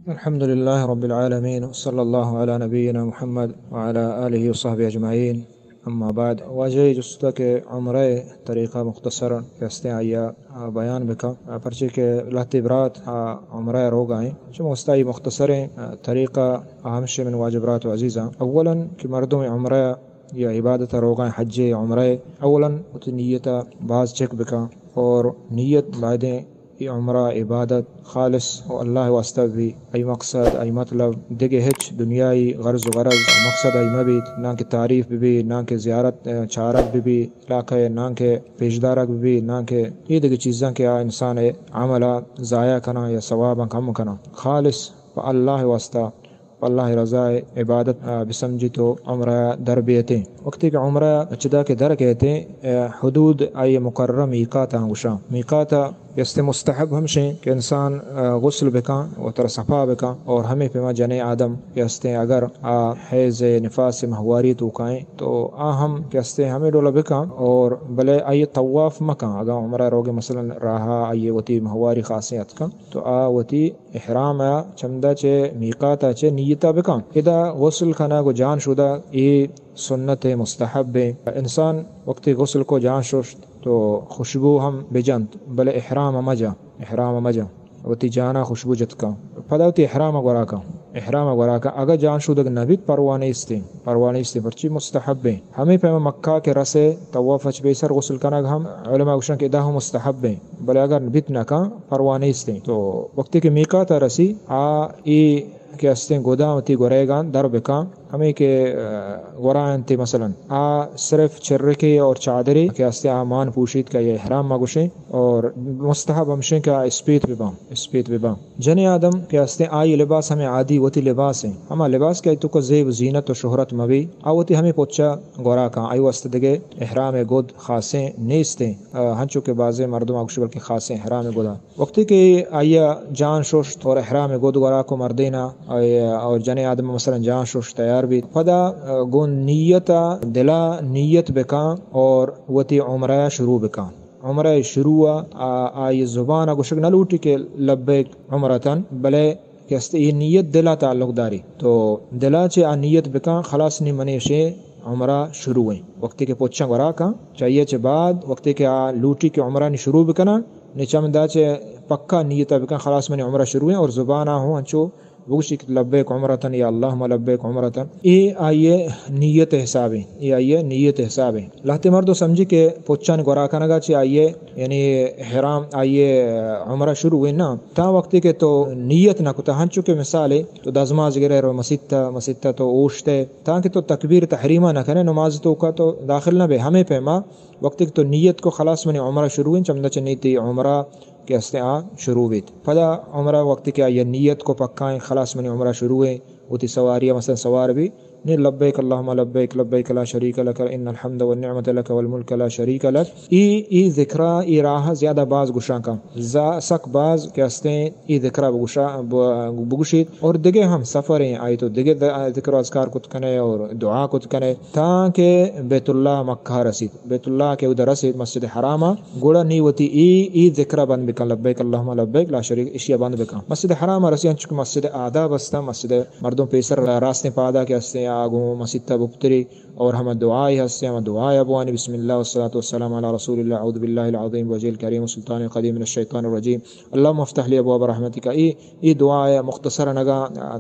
الحمد لله رب العالمين، وصلى الله على نبينا محمد وعلى آله وصحبه أجمعين. اما بعد، واجه جستا کے عمرہ طریقہ مختصرا کہستے ہیں آیا بیان بکا پرچے کے لہتی برات عمرہ رو گائیں جو مستعی مختصریں طریقہ اہم شے من واجبرات و عزیزہ. اولا کہ مردم عمرہ یا عبادت روگائیں حج عمرہ اولا نیت بعض چیک بکا اور نیت بعدیں یہ عمرہ عبادت خالص و اللہ واسطہ بھی ای مقصد ای مطلب دیگے ہچ دنیای غرض و غرض مقصد ای مبیت نہ کہ تعریف بھی نہ کہ زیارت چارک بھی علاقہ نہ کہ پیشدارک بھی نہ کہ یہ دیگے چیزاں کہ انسان عملہ ضائع کنا یا ثواباں کم کنا خالص و اللہ واسطہ اللہ رضا عبادت بسمجھی تو عمرہ در بیتے وقتی کہ عمرہ چدا کے در کہتے حدود آئی مقرر میقاتا گشا میقاتا یست مستحب ہمشیں کہ انسان غسل بکا و تر صفا بکا اور ہمیں پیما جنے آدم یستے اگر حیض نفاس مہواری تو کائیں تو ہم کہستے ہمیں ڈولا بکا اور بلے آئی طواف مکا اگر عمرہ روگے مثلا راہا آئی وتی مہواری خاصیت کا تو وتی احرام چمدہ چے میقاتا چے نیتا بکا ادا غسل کھنا کو جان شدہ یہ سنت مستحب انسان وقتی غسل کو جان شوشت تو خوشبو ہم بجنت بلے احرام مجا وتی جانا خوشبو جت کا پداوتی احرام گورا کا اگر جان شدہ نبیت پروانے استے پرچی مستحب ہمیں پیما مکہ کے رسے طواف اچ بیسر غسل کنا ہم علماء گوشن کہ دا مستحب بلے اگر نبیت نہ کا پروانے استے تو وقتی کہ میقات رسی ای کہ استیں گودامتی گوریگان در بکا ہمیں کہ گورانتی مثلا صرف چرکے اور چادری کہ استیں مان پوشید کا یہ احرام مگوشیں اور مستحب ہمشیں کا اسپیت ببا جن آدم کہ استیں آئی لباس ہمیں عادی وتی لباس ہیں ہما لباس کہ تو کو زیب زینت و شہرت مبی آوتی ہمیں پوچھا گورا کا آئی واسطے دگے احرام گود خاصیں نیستیں ہنچو کے بازے مردم آگوشی بلکہ خاصیں احرام گودا وقتی کہ آیا جان شوشت اور احرام گود گورا کو مردینا اور جن آدم مثلا جان شوش تیار بھی پدا گون نیتا دلا نیت بکا اور وتی عمرہ شروع بکا عمرہ شروع آئی زبان گوشک نہ لوٹی کہ لبیک عمرتن بلے کہ یہ نیت دلا تعلق داری تو دلا چے نیت بکا خلاص نہیں منی شے عمرہ شروع ہیں وقتی کے پوچھا گورا کا چاہیے چے بعد وقتی کے لوٹی کے عمرہ نہیں شروع بکنا نیچم دا چے پکا نیتا بکا خلاص منی عمرہ شروع ہیں اور زبان ہوں انچو بوشی لبیک عمرتن یا اللہم لبیک عمرتن یہ آئیے نیت حساب ہے لہتے مردو سمجھی کہ پوچھان گورا کنگا چی آئیے یعنی احرام آئیے عمرہ شروع ہوئی نا تا وقتی کہ تو نیت نہ کتا ہن چکے مثالے تو دازماز گرے رو مسیطہ تو اوشتے تاکہ تو تکبیر تحریمہ نہ کرے نماز تو کا تو داخل نہ بے ہمیں پیما وقتی کہ تو نیت کو خلاص منی عمرہ شروع ہوئی چمدہ چنیتی عمرہ کہ استے شروع بیت پدا عمرہ وقت کیا یہ نیت کو پکائیں خلاص منی عمرہ شروع ہے وتی سواریہ مثلا سوار بھی نہیں لبیک اللہم لبیک لا شریک لک ان الحمد والنعمت لک والملک لا شریک لک ای ذکرہ ای راہ زیادہ باز گشاں کا سک باز کہ استے ای ذکرہ بگوشید اور دگے ہم سفر ہیں آئی تو دگے ذکر و اذکار کت کنے اور دعا کت کنے تاکہ بیت اللہ مکہ رسید بیت اللہ کے ادھر رسید مسجد حرامہ گوڑا نیوتی ای ذکرہ بند بکن لبیک اللہم لبیک لا شریک اشیاء بند بکن مسجد حرامہ رسید چکہ مسجد آدھا بستا مسجد مردوں پیسر راستے پادا کے استے آگو مسجد بکتری اور ہم دعائی ہستے ہم دعائی ابوانی بسم اللہ والصلاة والسلام علی رسول اللہ اعوذ باللہ العظیم وجہ الکریم والسلطان القدیم من الشیطان الرجیم اللہم افتح لی ابواب رحمتک ای دعائی مختصر نگا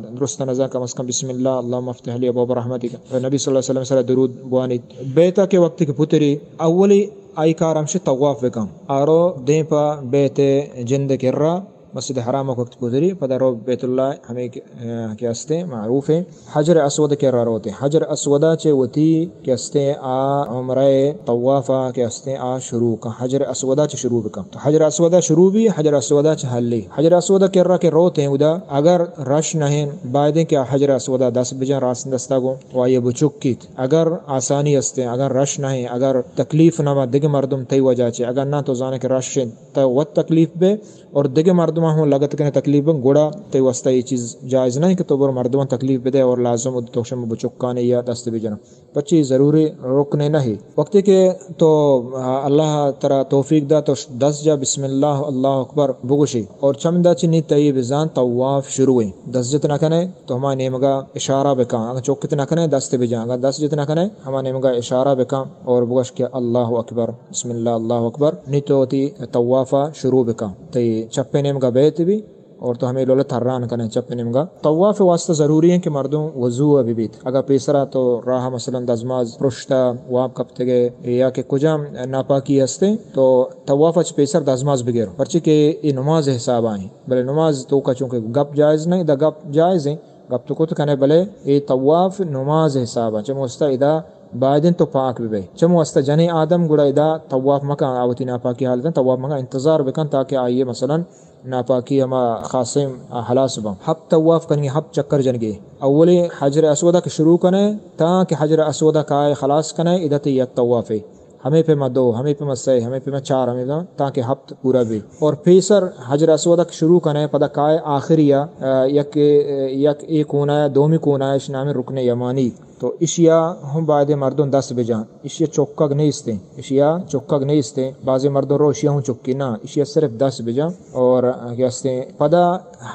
درست نزا کم از کم بسم اللہ اللہم افتح لی ابواب رحمتک نبی صلی اللہ علیہ وسلم سر درود بوانی بیتا کے وقت کی پتری اولی آئی کارم سے طواف بکم آرو دیں پا بیت جند کر رہا مسجد حرام وقت گزری پدا رو بیت اللہ ہمیں کیا استے معروف ہے حجر اسود کے رہا روتے حجر اسودہ چے وتی کہ استے عمرہ طوافہ کہ استے شروع کا حجر اسودہ چے شروع بکا تو حجر اسودہ شروع بھی حجر اسودہ چے حلی حجر اسودہ کے رہا کہ روتے ہیں ادا اگر رش نہیں بائدیں کہ حجر اسودہ 10 بجن راست دستا گو وائی بچکیت اگر آسانی استے اگر رش نہیں اگر تکلیف نہ دگ مردم تی وجہ چے اگر نہ تو زانے کہ رش تو وقت تکلیف بے اور دگ مردم مردم ہوں لگت کے تکلیف گوڑا تے واسطہ یہ چیز جائز نہیں کہ تو بر مردمان تکلیف بدے اور لازم توشم بچکانے یا دست بجنا بچی ضروری رکنے نہیں وقتی کہ تو اللہ ترا توفیق دا تو 10 جا بسم اللہ اللہ اکبر بگوشی اور چمدہ چنی طیب زان طواف شروع ہوئی 10 جتنا کنے تو ہما نیمگا اشارہ بکا اگر چوک کتنا کنے دست بجا اگر 10 جتنا کنے ہما نیمگا اشارہ بکا اور بگوش کیا اللہ اکبر بسم اللہ اللہ اکبر نی تو تی طوافا شروع بکا تی چپے نیمگا بیت بھی اور تو ہمیں لولت حران کرنے چپے نمگا طواف واسطہ ضروری ہے کہ مردوں وضو ابھی بیت اگر پیسرا تو راہ مثلا دزماز پرشتا واب کپتے گئے یا کہ کجام ناپاکی ہستے تو طواف اچ پیسر دزماز بگیر پرچی کہ یہ نماز حساب آئیں بلے نماز تو کا چونکہ گپ جائز نہیں دا گپ جائز ہیں گپ تو کت کنے بلے یہ طواف نماز حساب چمو استا ادا بعدين تو پاک بھی چمو استا جنی آدم گڑا ادا طواف مکا آوتی ناپاکی حالتا طواف مکا انتظار بکن تاکہ آئیے مثلا ناپاکی ہما خاصم حلاس با ہب طواف کرنگی ہب چکر جنگی اولی حجر اسودہ کے شروع کنے تاکہ حجر اسودہ کائے خلاص کنے ادھت یک طواف ہے ہمیں پہ ما 2 ہمیں پہ ما 6 ہمیں پہ ما 4 ہمیں پہ تاکہ ہفت پورا بھی اور پیسر حجر اسودہ شروع کرنے پدا کائے آخریا یک ایک کونا ہے دومی کونا ہے اس نام رکن یمانی تو اشیا ہم بعد مردوں 10 بجان اشیا چوکگ نہیں استے اشیا چوکگ نہیں استے بعض مردوں رو اشیا ہوں چکی نا اشیا صرف 10 بجان اور کہتے پدا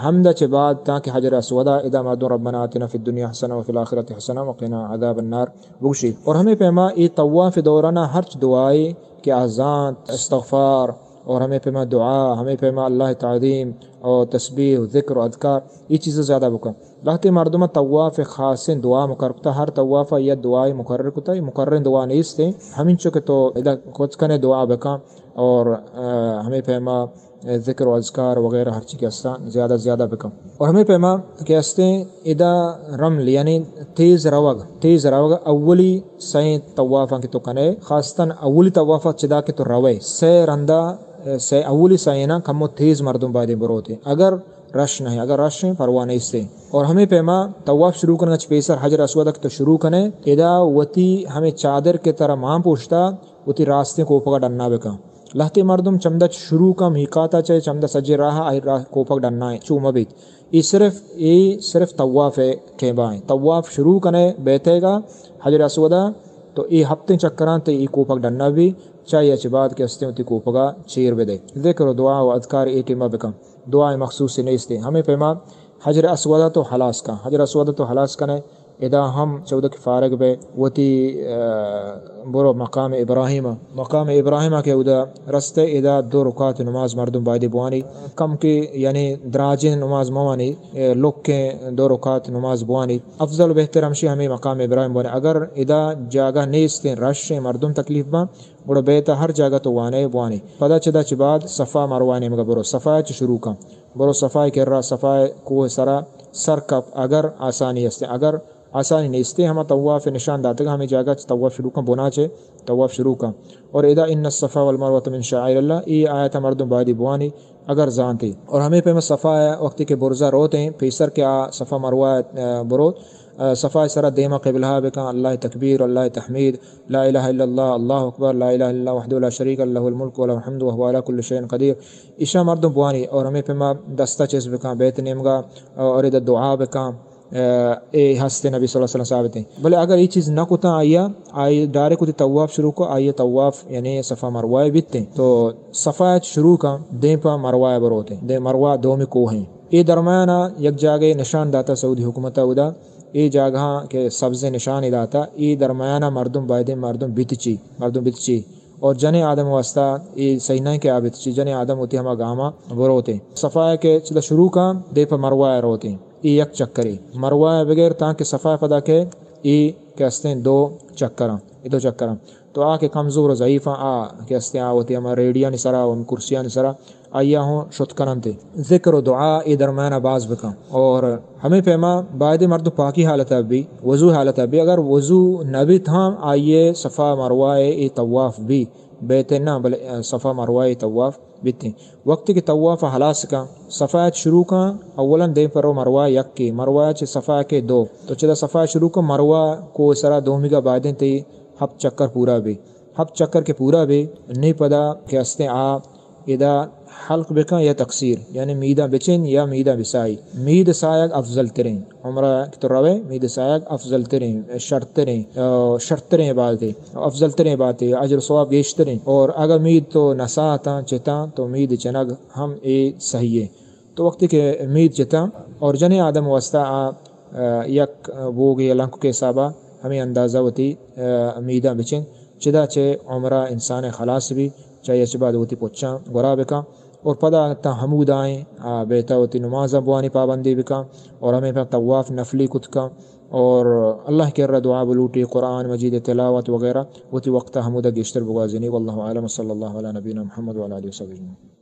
حمد چے بعد تاکہ حجر اسودہ ادا مردوں ربنا آتنا فی الدنیا حسنہ وفی الآخرۃ حسنہ وقنا عذاب النار بوشی اور ہمیں پیما یہ طواف دورانا ہر دعائیں کہ اذان استغفار اور ہمیں پیما دعا ہمیں پیما اللہ تعظیم اور تسبیح و ذکر و اذکار یہ چیزیں زیادہ بکا لہتے مردمہ طواف خاص دعا مقرر کتا ہر طواف یا دعائیں مقرر کتا یہ مقرر دعا نہیں استے ہمیں چکے تو ادا کچھ کنے دعا بکا اور ہمیں پیما ذکر و اذکار وغیرہ ہر چیز کے زیادہ بکا اور ہمیں پیما کہتے ہیں ادا رمل یعنی تیز روگ اولی سائیں طوافاں کی تو کنے خاصتاً اولی طوافہ چدا کے تو روے سے رندہ سے اولی سائنہ کمو تیز مردم بادی بروتے اگر رش نہیں اگر رش نہیں پرواہ نہیں سے اور ہمیں پیما طواف شروع کرنا پیسر حجر اسودہ تو شروع کنے ادا وتی ہمیں چادر کے طرح ماں پوچھتا وتی راستے کو پکڑ ڈننا بکا لہتے مردم چمدہ شروع کا میقاتا چاہے چمدہ سجے راہ آئی راہ کوپک ڈننا ہے چوم بیت یہ صرف طواف ہے کہ بائیں طواف شروع کنے بیتے گا حجر اسودہ تو یہ ہفتے چکران تے یہ کوپک ڈننا بھی چاہیے اچھی بات کہ استے ہوتی کوپگا چیر بدے ذکر و دعا و اذکار ایٹیمہ بکم دعائیں مخصوص سے نہیں استے ہمیں پیما حجر اسودہ تو حلاس کا حجر اسودہ تو حلاس کنے ادا ہم چودہ کی فارغ بے وتی برو مقام ابراہیمہ کے ادا رستے ادا 2 رکعت نماز مردم بائدی بوانی کم کی یعنی دراجین نماز موانی لوگ کے 2 رکعت نماز بوانی افضل بہتر ہمشی ہمیں مقام ابراہیم بوانی اگر ادا جاگہ نیستیں رش مردم تکلیف با بڑا بیتا ہر جگہ تو وانے بوانی پدا چدا چی بعد صفا مروانی مگا برو صفا چی شروع کا برو صفا کر رہا صفا کوہ سرا سر کپ اگر آسانی ہستے اگر آسانی نہیں استے ہمیں طواف نشان داتے گا ہمیں جاگہ طواف شروع کا بنا چے طواف شروع کا اور ادا ان الصفا والمروۃ من شعائر اللہ یہ آیت مردم بادی بوانی اگر زانتی اور ہمیں پہ صفا وقتی کے برزہ روتے ہیں پیسر کے صفا مروہ بروت صفا سرا دیما قبلہ بکا اللہ تکبیر اللہ تحمید لا الہ الا اللہ اللہ اکبر لا الہ الا اللہ وحدہ لا شریک لہ الملک و لہ الحمد وهو علی کل شیء قدیر عشاء مردم بوانی اور ہمیں پہ دستہ چیز بکا بیت نیمگا اور ادھر دعا بکا اے ہستے نبی صلی اللہ علیہ وسلم ثابت ہیں بلے اگر یہ چیز نہ کتا آئی ڈائریکٹ ہوتی طواف شروع کو آئیے طواف یعنی صفا مروہ بیتے تو صفا شروع کا دیں پا مروہ بروتے دیں مروہ 2 میں کو ہیں یہ درمیانہ یک جاگے نشان داتا سعودی حکومت ادا یہ جگہ کے سبز نشان داتا یہ درمیانہ مردم بائدے مردم بیتچی اور جن آدم واسطہ یہ صحیح نہیں کہ آبتچی جن آدم ہوتی ہما گاما بروتے صفا کے چلا شروع کا دے پا مروہ روتے یہ یک چکری مروہ بغیر تاکہ صفا پدا کے یہ کہتے ہیں 2 چکران تو کے کمزور و ضعیفاں کہتے ہیں ہوتی ہما ریڈیاں نسرا ان کرسیاں نسرا آیا ہوں شت کنن تے ذکر و دعا یہ درمیانہ باز بکا اور ہمیں پیما باید مرد پاکی حالت بھی وضو حالت بھی اگر وضو نبی تھا آئیے صفا مروہ یہ طواف بھی بیتے نہ بلے صفا مروہ طواف بیتے وقت کی طواف حلاس کا صفات شروع کا اولا دے پر مروہ یک کی مروہ صفا کے 2 تو چلا صفا شروع کا مروہ کو سرا 2 میگا بعدیں تے ہب چکر پورا بھی ہب چکر کے پورا بھی نہیں پدا کہ استے ادا حلق بکن یا تقصیر، یعنی میدہ بچن یا میدہ بسائی. مید سایگ افضل ترین عمرہ تو روے مید سایگ افضل ترین شرط ترین عبادتیں، افضل ترین باتیں، اجر و ثواب بیشترین. اور اگر مید تو نساتا چتا تو مید چنگ ہم اے صحیح ہے. تو وقت کہ مید چتا اور جن آدم واسطہ یک بوگ یا لنک کے حسابہ ہمیں اندازہ ہوتی میدہ بچن چدا چے عمرہ انسان خلاص بھی چاہیے چباد ہوتی پوچھا گرا بکا. اور پدا تا حمود آئیں بیتا ہوتی نماز بوانی پابندی بکا، اور ہمیں پہ طواف نفلی کت کا، اور اللہ کے رد دعا بلوٹی قرآن مجید تلاوت وغیرہ ہوتی وقت حمودہ گشتر بغازینی. واللہ عالم صلی اللہ علیہ نبینا محمد وعلی آلہ وصحبہ.